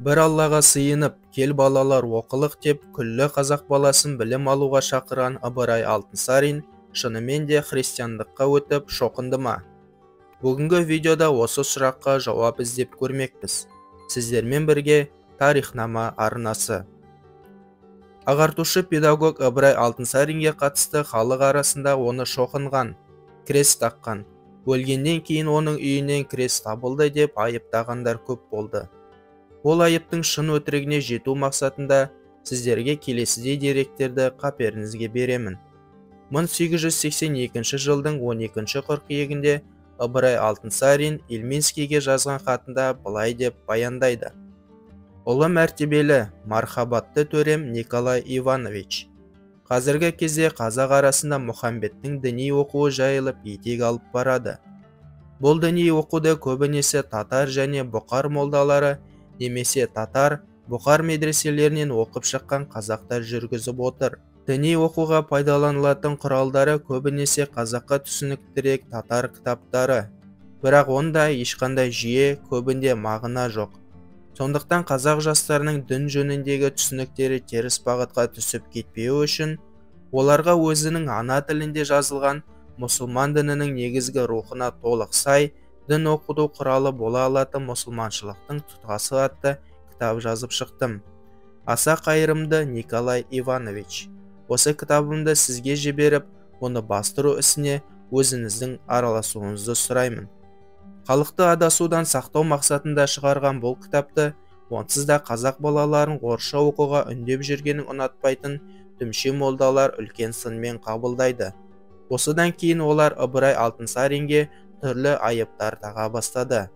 Бір Аллаға сыйынып, кел балалар оқылық деп, күллі қазақ баласын білім алуға шақырған Ыбырай Алтынсарин шынымен де христиандыққа өтіп шоқынды ма? Бүгінгі видеода осы сұраққа жауап іздеп көрмекпіз. Сіздермен бірге Тарихнама арнасы. Ағартушы педагог Ыбырай Алтынсаринге қатысты халық арасында оны шоқынған, крест таққан, өлгеннен кейін оның үйінен крест табылды деп айыптағандар көп болды. Ол айыптың шын өтірігіне жету мақсатында сіздерге келесідей деректерді қаперіңізге беремін. 1882 жылдың 12 қыркүйегінде Ыбырай Алтынсарин Ильминскийге жазған хатында былай деп баяндайды. Ұлы мәртебелі, мархабатты төрем Николай Иванович. Қазіргі кезде қазақ арасында Мұхамбеттің діни оқуы жайылып етек алып барады. Бұл діни оқуды көбінесе татар және бұқар молдалары немесе татар, бұқар медреселерінен оқып шыққан қазақтар жүргізіп отыр. Діни оқуға пайдаланылатын құралдары көбінесе қазаққа түсініктірек татар кітаптары. Бірақ онда ешқандай жүйе, көбінде мағына жоқ. Сондықтан қазақ жастарының дін жөніндегі түсініктері теріс бағытқа түсіп кетпеуі үшін, оларға өзінің ана тілінде жазылған мұсылман дінінің негізгі рухына толық сай, дін оқыту құралы бола алатын мұсылманшылықтың тұтқасы атты кітап жазып шықтым. Аса қайырымды Николай Иванович. Осы кітабымды сізге жіберіп, оны бастыру ісіне өзіңіздің араласуыңызды сұраймын. Халықты адасудан сақтау мақсатында шығарған бұл кітапты, онсыз да қазақ балаларын орысша оқуға үндеп жүргенін ұнатпайтын дүмше молдалар үлкен сынмен қабылдайды. Осыдан кейін олар Ыбырай Алтынсаринге түрлі айыптар таға бастады.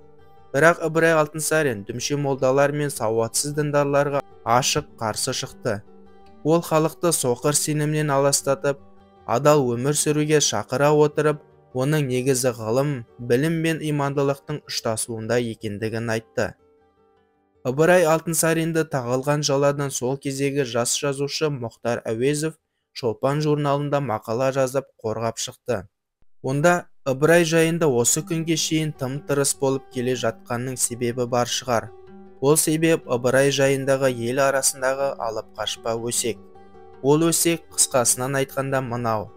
Бірақ Ыбырай Алтынсарин дүмше молдалар мен сауатсыз діндарларға ашық қарсы шықты. Ол халықты соқыр сенімнен аластатып, адал өмір сүруге шақыра отырып, оның негізі ғылым, білім мен имандылықтың ұштасуында екендігін айтты. Ыбырай Алтынсаринді тағылған жаладан сол кездегі жас жазушы Мұхтар Әуезов Шолпан журналында мақала жазып қорғап шықты. Онда Ыбырай жайында осы күнге шейін тым-тырыс болып келе жатқанның себебі бар шығар. Ол себеп Ыбырай жайындағы ел арасындағы алып қашпа өсек. Ол өсек қысқасынан айтқанда мынау.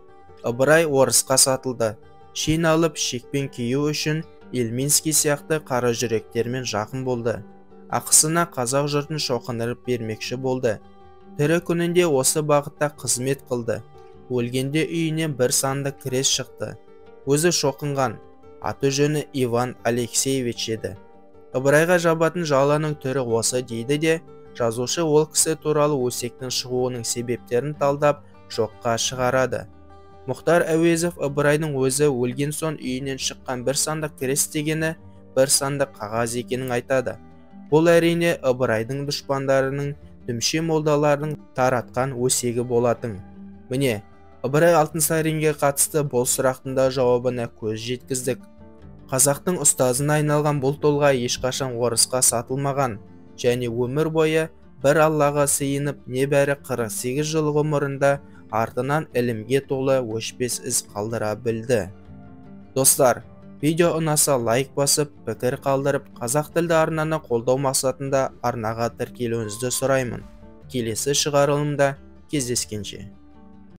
Ыбырай орысқа сатылды. Шен алып шекпен кию үшін Ильминский сияқты қара жүректермен жақын болды. Ақысына қазақ жұртын шоқындырып бермекші болды. Тірі күнінде осы бағытта қызмет қылды. Өлгенде үйінен бір санды крест шықты. Өзі шоқынған, аты жөні Иван Алексеевич еді. Ыбырайға жабатын жаланың түрі осы дейді де, жазушы ол кісі туралы өсектің шығуының себептерін талдап жоққа шығарады. Мұхтар Әуезов Ыбырайдың өзі өлген соң үйінен шыққан бір сандық крест дегені бір сандық қағаз екенін айтады. Бұл әрине Ыбырайдың дұшпандарының дүмше молдалардың таратқан өсегі болатын. Міне, Ыбырай Алтынсаринге қатысты бұл сұрақтың да жауабына көз жеткіздік. Қазақтың ұстазына айналған бұл тұлға ешқашан орысқа сатылмаған және өмір бойы бір Аллаға сыйынып небәрі 48 жыл ғұмырында артынан ілімге толы өшпес із қалдыра білді. Достар, видео ұнаса лайк басып, пікір қалдырып, қазақ тілді арнаны қолдау мақсатында арнаға тіркелуіңізді сұраймын. Келесі шығарылымда кездескенше.